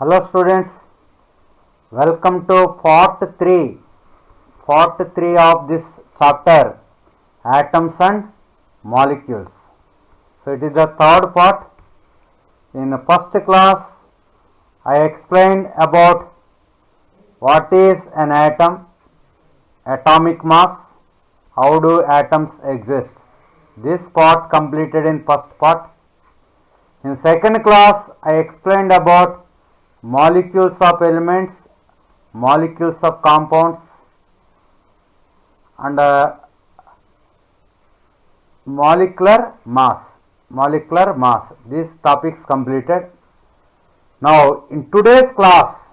Hello students, welcome to part 3 of this chapter, atoms and molecules. So it is the third part. In the first class I explained about what is an atom, atomic mass, how do atoms exist. This part completed in first part. In second class I explained about molecules of elements, molecules of compounds and molecular mass. These topics completed. Now in today's class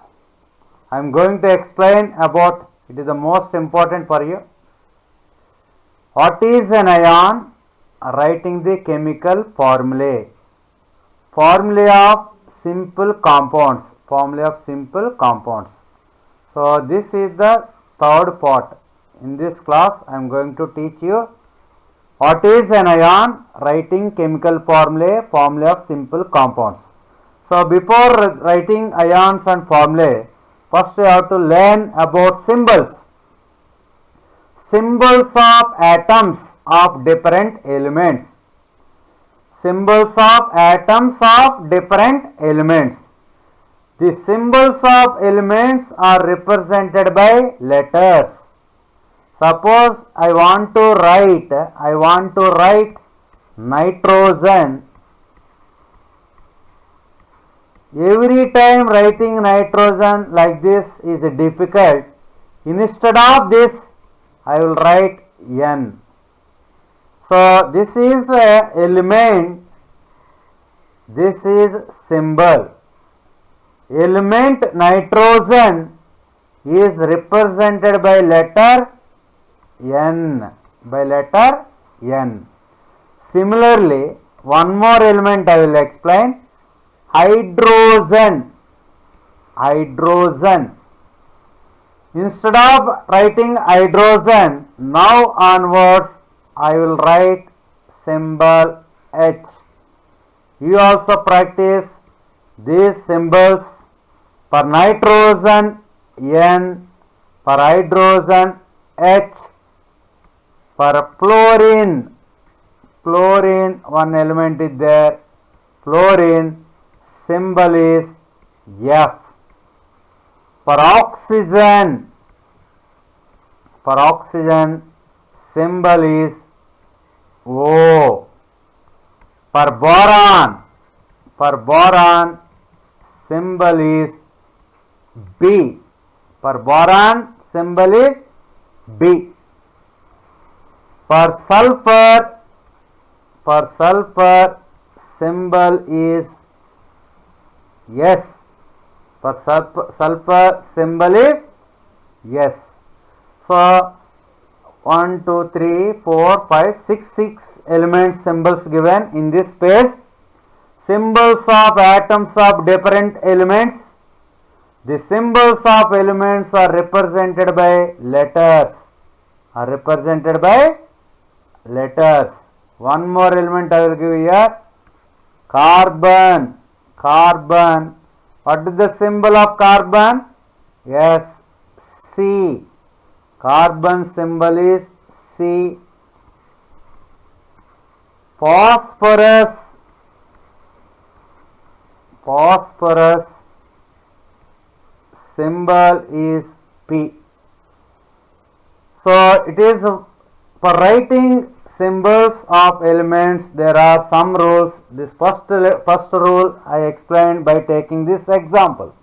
I am going to explain about, it is the most important for you, what is an ion, writing the chemical formulae of simple compounds. So this is the third part. In this class I am going to teach you what is an ion, writing chemical formulae of simple compounds. So before writing ions and formulae, first you have to learn about symbols of atoms of different elements. Symbols of atoms of different elements. The symbols of elements are represented by letters. Suppose I want to write nitrogen. Every time writing nitrogen like this is difficult. Instead of this I will write N. So this is a element, this is symbol. Element nitrogen is represented by letter N. Similarly, one more element I will explain. Hydrogen. Instead of writing hydrogen, now onwards I will write symbol H. You also practice these symbols. For nitrogen N, for hydrogen H, for fluorine one element is there, fluorine symbol is F. For oxygen symbol is O. For boron symbol is B. For sulfur symbol is S. Sulfur symbol is S. So 1, 2, 3, 4, 5, 6 elements symbols given in this space. Symbols of atoms of different elements. The symbols of elements are represented by letters. One more element I will give here. Carbon. What is the symbol of carbon? Yes, C. Carbon symbol is C. Phosphorus symbol is P. So it is for writing symbols of elements there are some rules. This first rule I explained by taking this example.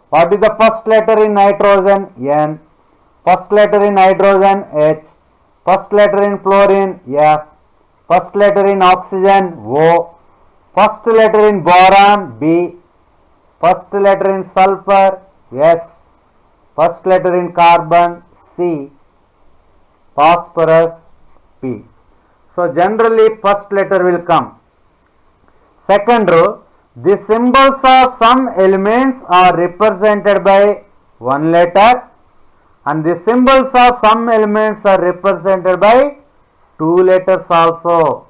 What is the first letter in nitrogen? N. First letter in hydrogen H. First letter in fluorine F. First letter in oxygen O. First letter in boron B. First letter in sulfur S. First letter in carbon C. Phosphorus P. So generally first letter will come. Second row, the symbols of some elements are represented by one letter and the symbols of some elements are represented by two letters also.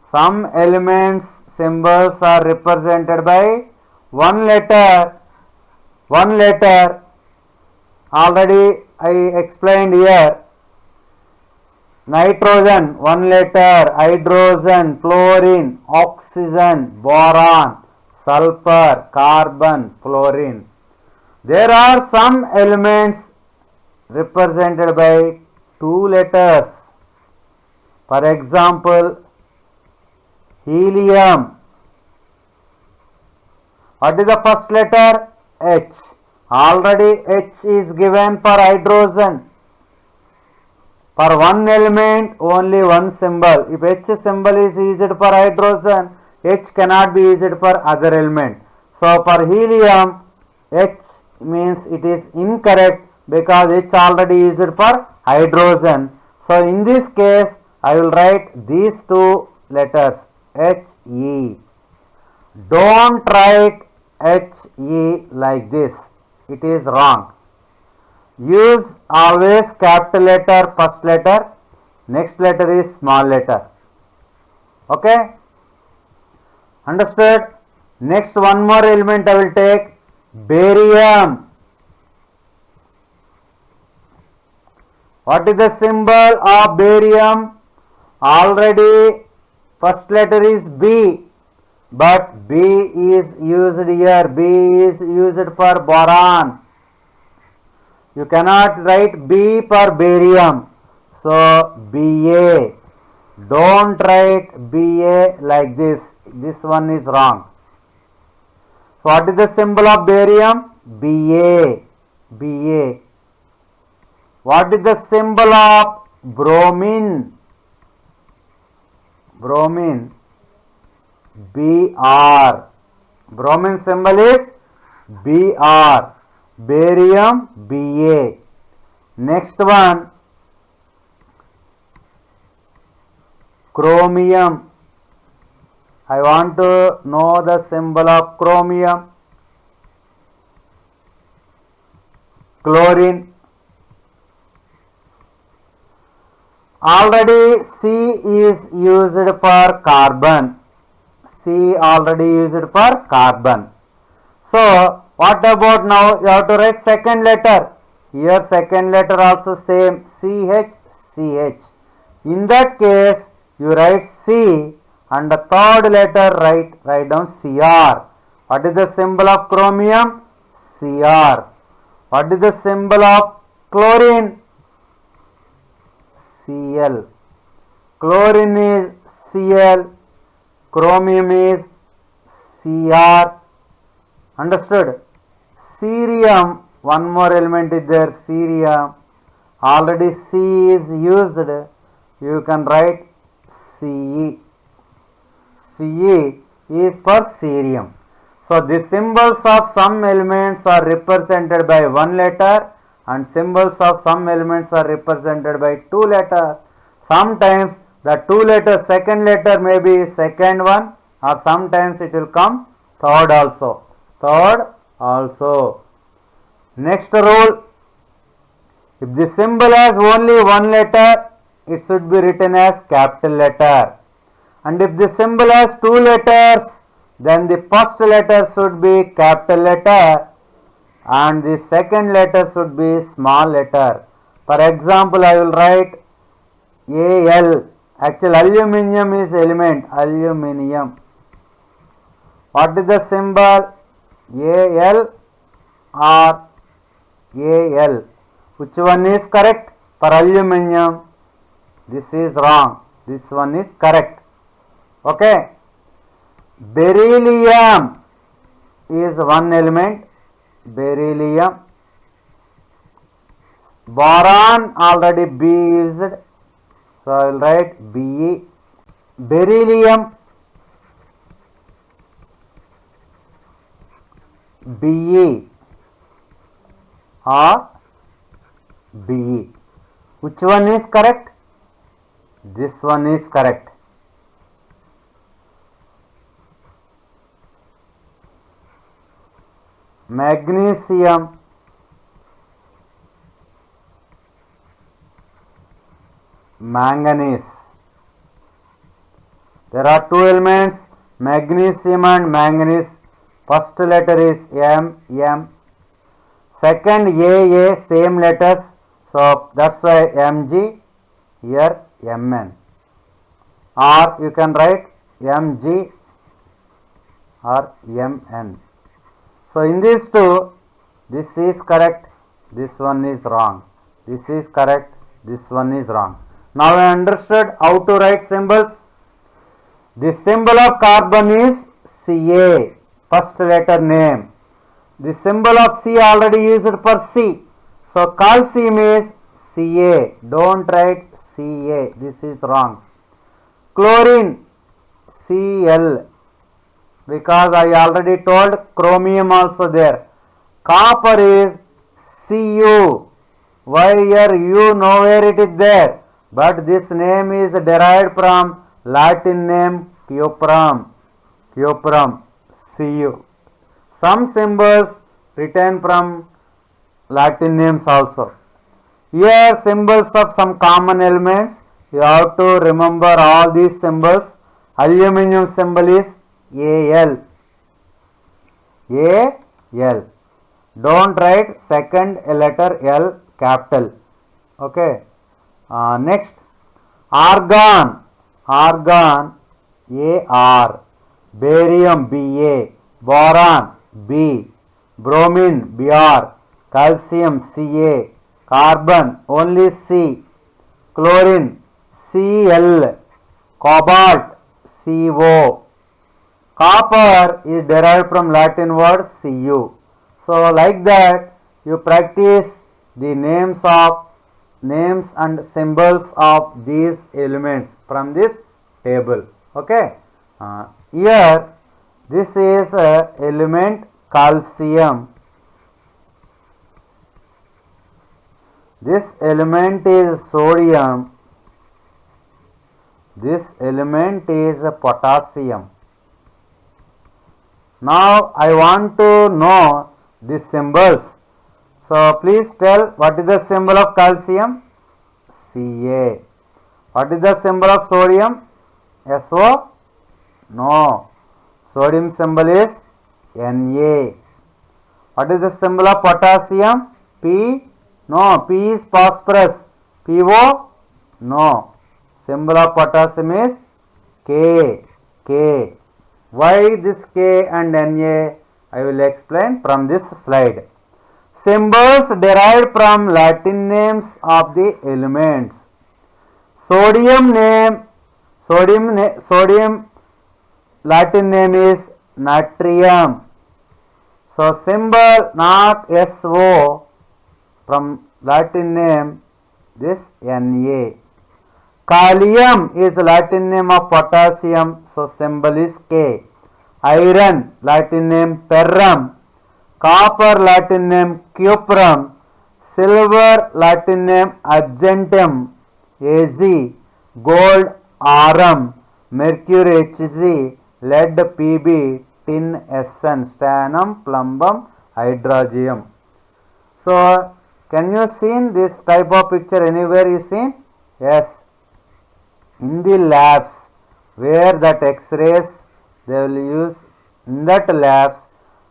Some elements symbols are represented by one letter one letter. Already I explained here. Nitrogen, one letter. Hydrogen, fluorine, oxygen, boron, sulfur, carbon, fluorine. There are some elements represented by two letters. For example, helium. What is the first letter? H. Already H is given for hydrogen. For one element, only one symbol. If H symbol is used for hydrogen, H cannot be used for other element. So for helium, H means it is incorrect because H already used for hydrogen. So in this case, I will write these two letters He. Don't write He like this. It is wrong. Use always capital letter first letter, next letter is small letter. Okay? Understood? Next one more element I will take, barium. What is the symbol of barium? Already first letter is B, but B is used here. B is used for boron. You cannot write B for barium. So Ba. Don't write Ba like this. This one is wrong. So what is the symbol of barium? Ba. Ba. What is the symbol of bromine? Bromine. Br. Bromine symbol is Br. Barium, Ba. Next one, chromium. I want to know the symbol of chromium. Chlorine. Already C is used for carbon. C already used for carbon. So what about now? You have to write second letter. Here second letter also same, CH, CH. In that case, you write C and the third letter write down Cr. What is the symbol of chromium? Cr. What is the symbol of chlorine? Cl. Chlorine is Cl. Chromium is Cr. Understood? Cerium, one more element is there, cerium. Already C is used. You can write Ce. Ce is for cerium. So the symbols of some elements are represented by one letter and symbols of some elements are represented by two letters. Sometimes the two letter second letter may be second one, or sometimes it will come third also. Third also. Next rule, if the symbol has only one letter, it should be written as capital letter. And if the symbol has two letters, then the first letter should be capital letter and the second letter should be small letter. For example, I will write Al. Actually, aluminium is element, aluminium. What is the symbol? Al or Al. Which one is correct? For aluminium, this is wrong. This one is correct. Okay. Beryllium is one element. Beryllium. Boron already B used. So I will write Be. Beryllium. Be or Be. Which one is correct? This one is correct. Magnesium. Manganese. There are two elements, magnesium and manganese. First letter is M. Second AA, same letters. So that's why Mg, here Mn. Or you can write Mg or Mn. So in these two, this is correct, this one is wrong. This is correct, this one is wrong. Now I understood how to write symbols. The symbol of carbon is Ca, first letter name. The symbol of C already used for C. So calcium is Ca. Don't write Ca. This is wrong. Chlorine Cl, because I already told chromium also there. Copper is Cu. Why here U nowhere it is there? But this name is derived from Latin name cuprum. Cuprum Cu. Some symbols written from Latin names also. Here symbols of some common elements. You have to remember all these symbols. Aluminium symbol is Al. Al. Don't write second letter L capital. Okay. Next. Argon. Argon Ar. Barium Ba. Boron B. Bromine Br. Calcium Ca. Carbon only C. Chlorine Cl. Cobalt Co. Copper is derived from Latin word Cu. So like that you practice the names and symbols of these elements from this table. Okay. Here this is element calcium. This element is sodium. This element is potassium. Now I want to know the symbols. So please tell, what is the symbol of calcium? Ca. What is the symbol of sodium? So? No. Sodium symbol is Na. What is the symbol of potassium? P? No. P is phosphorus. PO? No. Symbol of potassium is K. K. Why this K and Na? I will explain from this slide. Symbols derived from Latin names of the elements. Sodium Latin name is natrium. So symbol not SO from Latin name this Na. Kalium is Latin name of potassium, so symbol is K. Iron Latin name ferrum. Copper Latin name cuprum. Silver Latin name argentum Ag. Gold aurum. Mercury Hg. Lead Pb. Tin Sn. Stannum plumbum hydrargyrum. So can you see this type of picture anywhere you seen? Yes. In the labs where that X-rays they will use, in that labs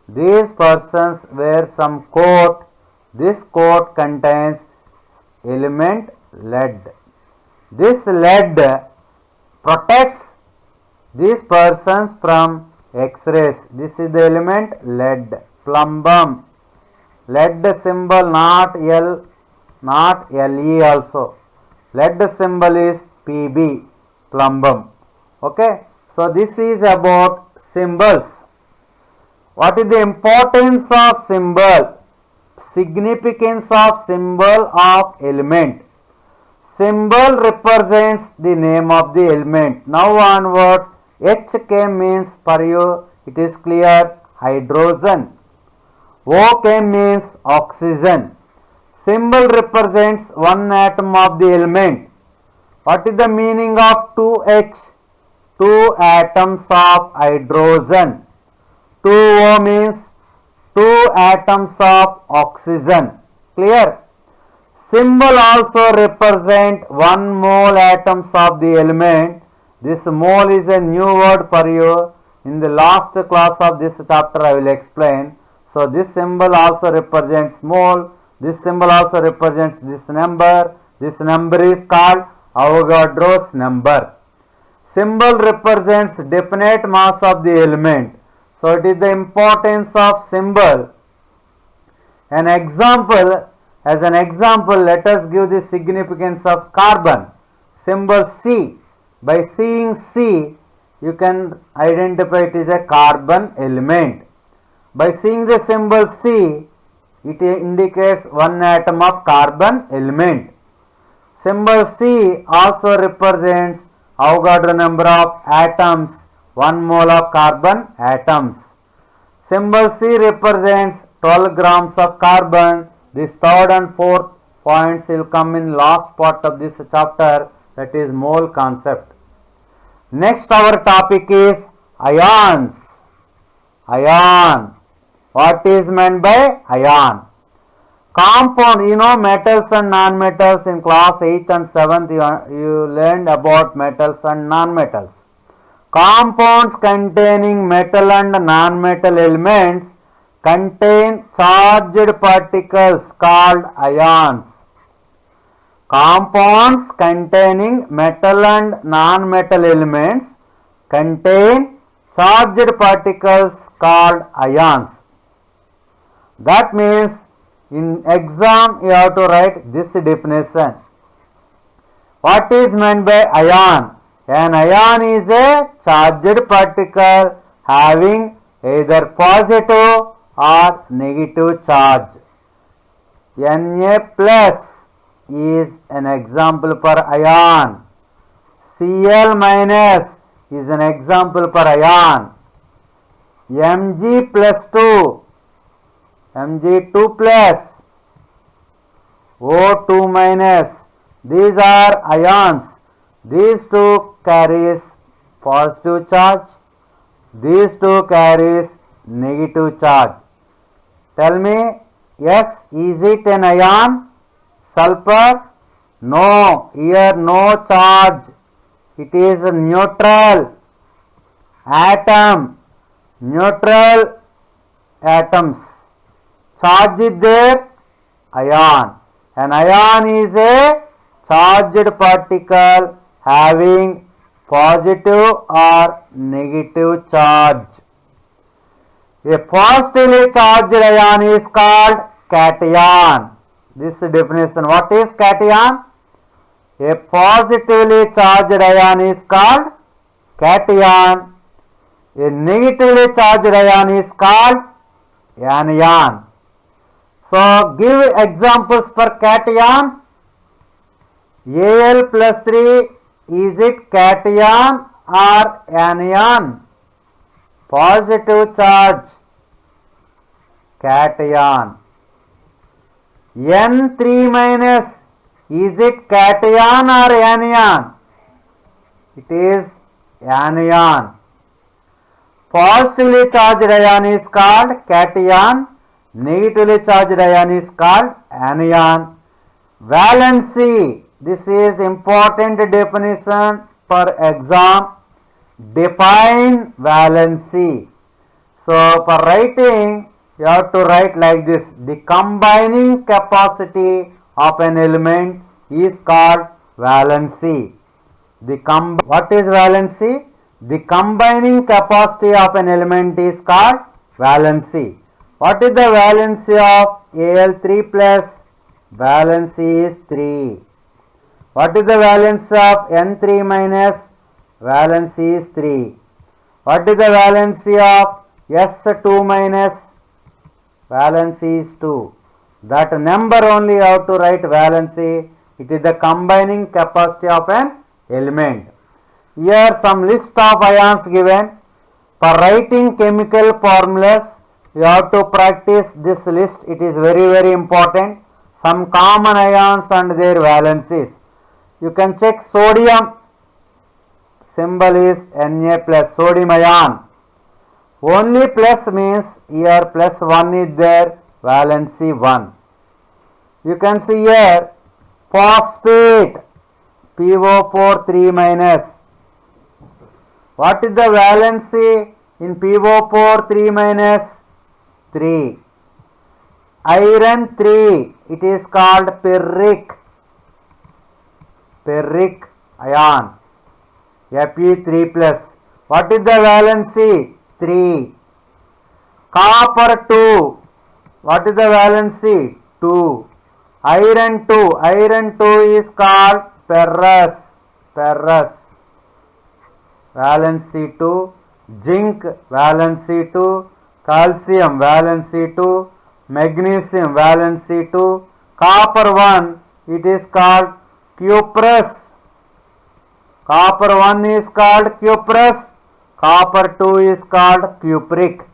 these persons wear some coat. This coat contains element lead. This lead protects these persons from X-rays. This is the element lead. Plumbum. Lead symbol not L, not Le also. Lead symbol is Pb. Plumbum. Okay. So this is about symbols. What is the importance of symbol? Significance of symbol of element. Symbol represents the name of the element. Now onwards, HK means for you it is clear hydrogen. OK means oxygen. Symbol represents one atom of the element. What is the meaning of 2H? Two atoms of hydrogen. 2O means two atoms of oxygen. Clear? Symbol also represent one mole atoms of the element. This mole is a new word for you. In the last class of this chapter I will explain. So So this symbol also represents mole. This symbol also represents this number. This number is called Avogadro's number. Symbol represents definite mass of the element. So it is the importance of symbol. An example, as an example, let us give the significance of carbon. Symbol C. By seeing C, you can identify it is a carbon element. By seeing the symbol C, it indicates one atom of carbon element. Symbol C also represents Avogadro number of atoms, 1 mole of carbon atoms. Symbol C represents 12 grams of carbon. This third and fourth points will come in last part of this chapter, that is mole concept. Next our topic is ions. Ion. What is meant by ion? Compound, you know metals and non-metals in class 8th and 7th you learned about metals and non-metals. Compounds containing metal and non-metal elements contain charged particles called ions. Compounds containing metal and non-metal elements contain charged particles called ions. That means in exam you have to write this definition. What is meant by ion? An ion is a charged particle having either positive or negative charge. Na plus is an example for ion. Cl minus is an example for ion. Mg plus 2, Mg2 plus, O2 minus, these are ions. These two carries positive charge, these two carries negative charge. Tell me, yes, is it an ion? Sulfur? No, here no charge. It is a neutral atom, neutral atoms. Charge is there, ion. An ion is a charged particle having positive or negative charge. A positively charged ion is called cation. This definition. What is cation? A positively charged ion is called cation. A negatively charged ion is called anion. So give examples for cation. Al plus 3, is it cation or anion? Positive charge, cation. N3 minus, is it cation or anion? It is anion. Positively charged ion is called cation. Negatively charged ion is called anion. Valency. This is important definition for exam. Define valency. So for writing, you have to write like this. The combining capacity of an element is called valency. What is valency? The combining capacity of an element is called valency. What is the valency of Al3 plus? Valency is 3. What is the valency of N3 minus? Valency is 3. What is the valency of S2 minus? Valency is 2. That number only you have to write valency. It is the combining capacity of an element. Here some list of ions given. For writing chemical formulas, you have to practice this list. It is very important. Some common ions and their valencies. You can check sodium. Symbol is Na plus, sodium ion. Only plus means here plus 1 is there, valency 1. You can see here phosphate, PO4 3 minus. What is the valency in PO4 3 minus? 3. iron 3, it is called ferric ion, Fe3 plus. What is the valency? 3. Copper 2, what is the valency? 2. Iron 2 is called ferrous, valency 2. Zinc, valency 2. Calcium, valency 2. Magnesium, valency 2. Copper 1, it is called cuprous. Copper 1 is called cuprous. Copper 2 is called cupric.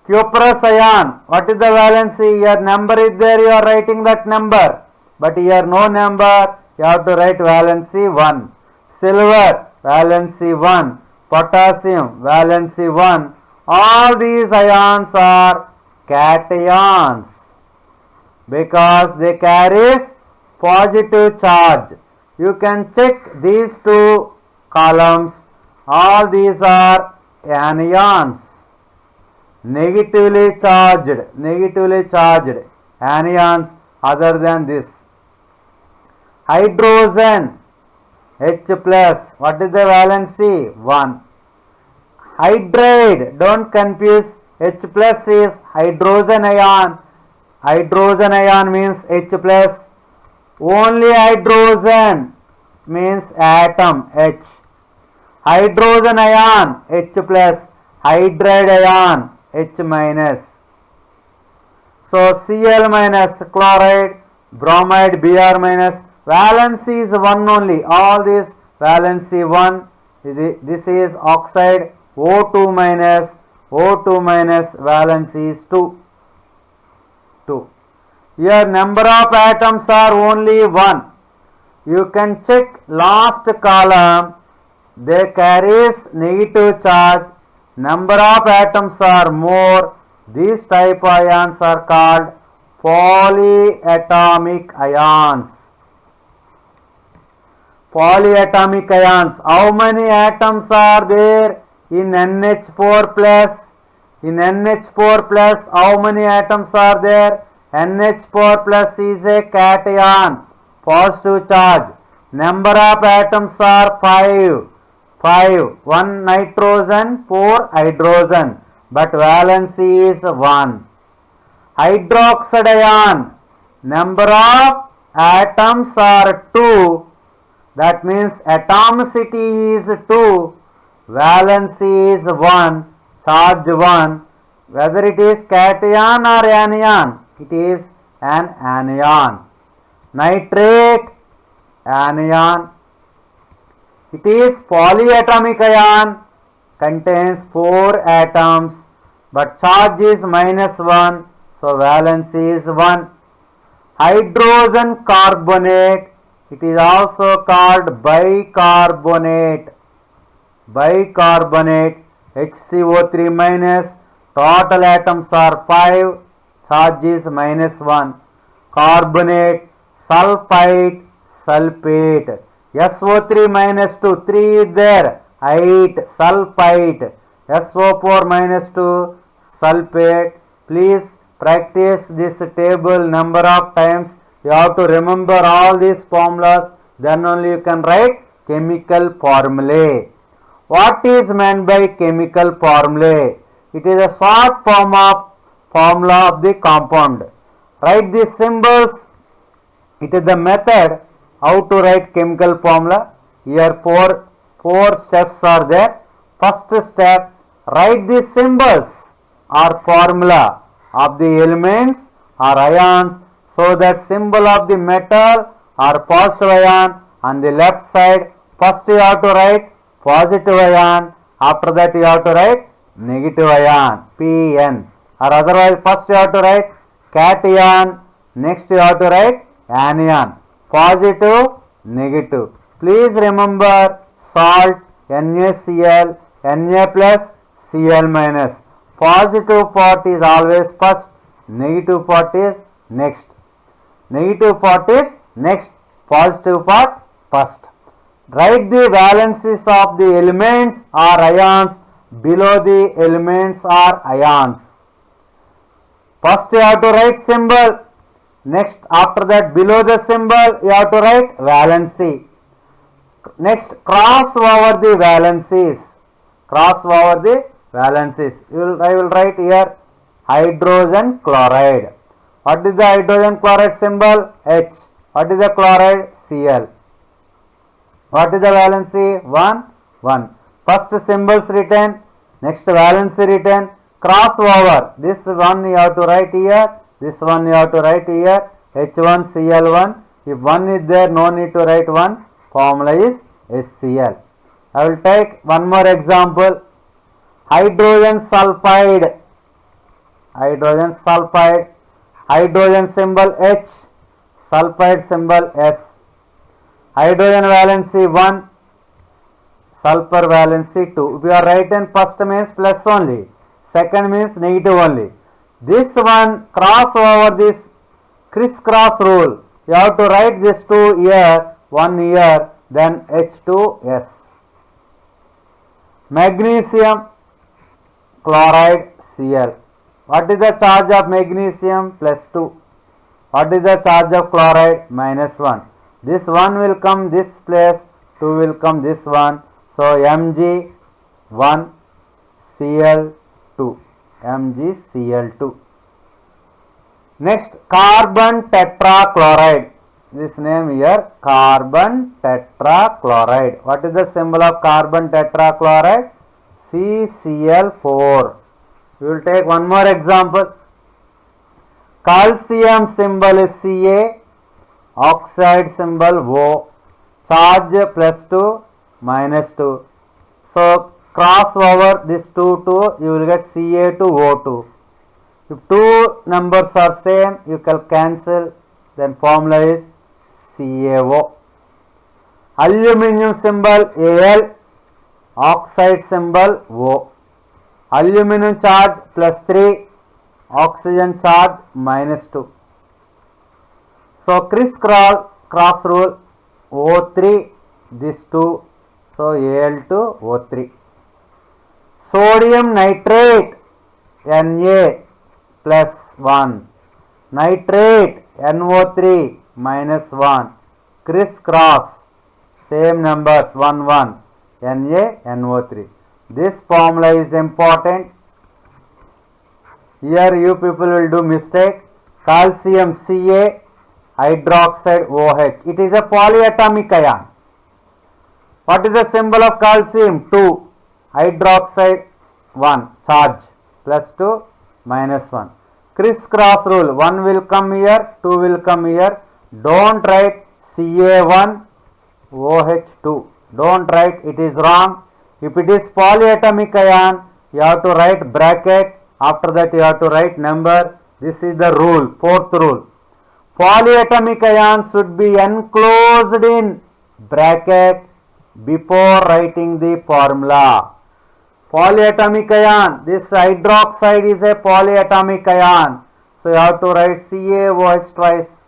Cuprous ion, what is the valency? Your number is there, you are writing that number. But here no number, you have to write valency 1. Silver, valency 1. Potassium, valency 1. All these ions are cations because they carry positive charge. You can check these two columns. All these are anions. Negatively charged anions other than this. Hydrogen, H plus, what is the valency? 1. Hydride, don't confuse, H plus is hydrogen ion. Hydrogen ion means H plus. Only hydrogen means atom, H. Hydrogen ion, H plus. Hydride ion, H minus. So Cl minus chloride, bromide, Br minus. Valency is 1 only. All these valency 1. This is oxide, O2 minus. O2 minus, valency is 2. Here number of atoms are only 1. You can check last column. They carries negative charge. Number of atoms are more. These type ions are called polyatomic ions. Polyatomic ions. How many atoms are there in NH4 plus? In NH4 plus, how many atoms are there? NH4 plus is a cation, positive charge. Number of atoms are 5. 1 nitrogen, 4 hydrogen. But valency is 1. Hydroxide ion. Number of atoms are 2. That means atomicity is 2. Valency is 1. Charge 1. Whether it is cation or anion, it is an anion. Nitrate, anion. It is polyatomic ion, contains 4 atoms, but charge is -1, so valency is 1. Hydrogen carbonate, it is also called bicarbonate. HCO3 minus, total atoms are 5, charge is -1. Carbonate, sulfite, sulfate. SO3 minus 2, 3 is there, 8, sulfite. SO4 minus 2, sulfate. Please practice this table number of times. You have to remember all these formulas, then only you can write chemical formulae. What is meant by chemical formulae? It is a short form of formula of the compound. Write these symbols. It is the method how to write chemical formula. Here four steps are there. First step, write the symbols or formula of the elements or ions, so that symbol of the metal or positive ion on the left side. First you have to write positive ion, after that you have to write negative ion, Pn, or otherwise first you have to write cation, next you have to write anion, positive, negative. Please remember salt, NaCl, Na plus, Cl minus. Positive part is always first, negative part is next. Negative part is next, positive part first. Write the valencies of the elements or ions below the elements or ions. First you have to write symbol. Next, after that, below the symbol you have to write valency. Next, cross over the valencies. Cross over the valencies. I will write here hydrogen chloride. What is the hydrogen chloride symbol? H. What is the chloride? Cl. What is the valency? 1, 1. First symbols written, next valency written, cross over. This one you have to write here, this one you have to write here, H1 Cl1. If 1 is there, no need to write 1. Formula is HCl. I will take one more example. Hydrogen sulfide. Hydrogen sulfide. Hydrogen symbol H. Sulfide symbol S. Hydrogen valency 1. Sulfur valency 2. If you are writing first means plus only. Second means negative only. This one cross over this crisscross rule. You have to write this 2 here, 1 here, then H2S. Magnesium chloride Cl. What is the charge of magnesium? Plus 2. What is the charge of chloride? Minus 1. This 1 will come this place, 2 will come this one. So Mg1 Cl2. MgCl2. Next, carbon tetrachloride. This name here, carbon tetrachloride. What is the symbol of carbon tetrachloride? CCl4. We will take one more example. Calcium symbol is Ca. Oxide symbol O. Charge plus 2, minus 2. So, cross over this 2, 2, you will get Ca2O2. If two numbers are same, you can cancel, then formula is CaO. Aluminium symbol Al, oxide symbol O. Aluminium charge plus 3, oxygen charge minus 2. So, cross rule O3, this 2, so Al2O3. Sodium nitrate Na plus 1. Nitrate NO3 minus 1. Crisscross, same numbers 1, 1. NaNO3. This formula is important. Here you people will do mistake. Calcium Ca, hydroxide OH. It is a polyatomic ion. What is the symbol of calcium? 2. Hydroxide 1. Charge plus 2 minus 1. Crisscross rule. 1 will come here, 2 will come here. Don't write Ca1 OH2. Don't write, it is wrong. If it is polyatomic ion, you have to write bracket. After that you have to write number. This is the rule, fourth rule. Polyatomic ion should be enclosed in bracket before writing the formula. Polyatomic ion, this hydroxide is a polyatomic ion. So you have to write CaOH twice.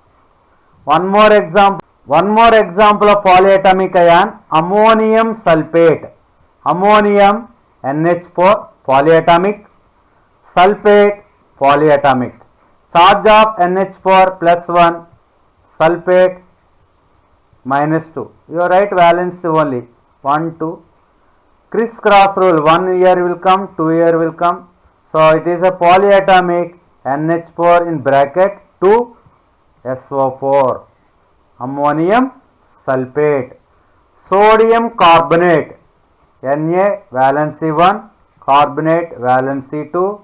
One more example of polyatomic ion, ammonium sulfate. Ammonium NH4 polyatomic, sulfate polyatomic. Charge of NH4 plus 1, sulfate minus 2. You write valence only 1, 2. Crisscross rule, 1 here will come, 2 here will come. So it is a polyatomic, NH4 in bracket 2 SO4. Ammonium sulfate. Sodium carbonate. Na valency 1, carbonate valency 2.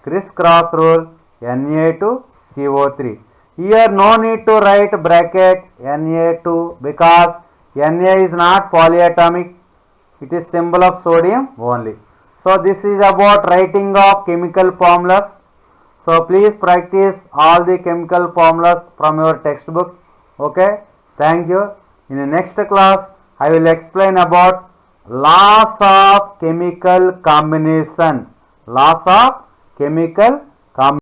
Crisscross rule, Na2CO3. Here no need to write bracket Na2 because Na is not polyatomic. It is symbol of sodium only. So this is about writing of chemical formulas. So please practice all the chemical formulas from your textbook. Okay. Thank you. In the next class, I will explain about laws of chemical combination. Laws of chemical combination.